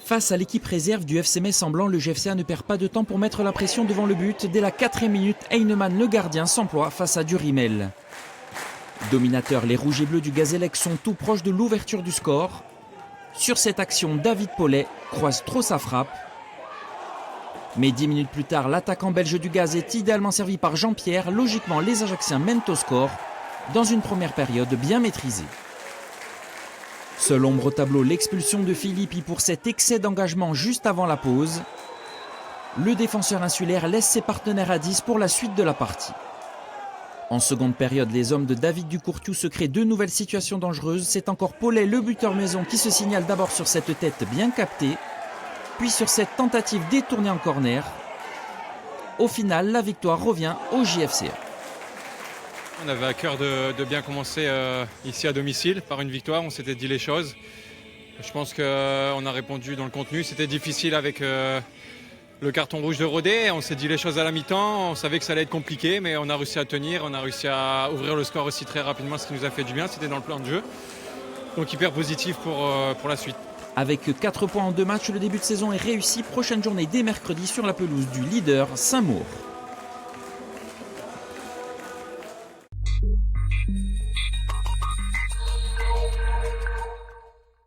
Face à l'équipe réserve du FC Metz en blanc, le GFCA ne perd pas de temps pour mettre la pression devant le but. Dès la 4e minute, Heinemann, le gardien, s'emploie face à Durimel. Dominateurs, les rouges et bleus du Gazélec sont tout proches de l'ouverture du score. Sur cette action, David Paulet croise trop sa frappe. Mais 10 minutes plus tard, l'attaquant belge du Gaz est idéalement servi par Jean-Pierre. Logiquement, les Ajacciens mènent au score dans une première période bien maîtrisée. Seule ombre au tableau, l'expulsion de Filippi pour cet excès d'engagement juste avant la pause. Le défenseur insulaire laisse ses partenaires à 10 pour la suite de la partie. En seconde période, les hommes de David Ducourtiou se créent deux nouvelles situations dangereuses. C'est encore Paulet, le buteur maison, qui se signale d'abord sur cette tête bien captée, puis sur cette tentative détournée en corner. Au final, la victoire revient au JFCA. On avait à cœur de bien commencer ici à domicile par une victoire, on s'était dit les choses. Je pense qu'on a répondu dans le contenu, c'était difficile avec le carton rouge de Rodé, on s'est dit les choses à la mi-temps, on savait que ça allait être compliqué, mais on a réussi à tenir, on a réussi à ouvrir le score aussi très rapidement, ce qui nous a fait du bien, c'était dans le plan de jeu. Donc hyper positif pour la suite. Avec 4 points en 2 matchs, le début de saison est réussi. Prochaine journée dès mercredi sur la pelouse du leader Saint-Maur.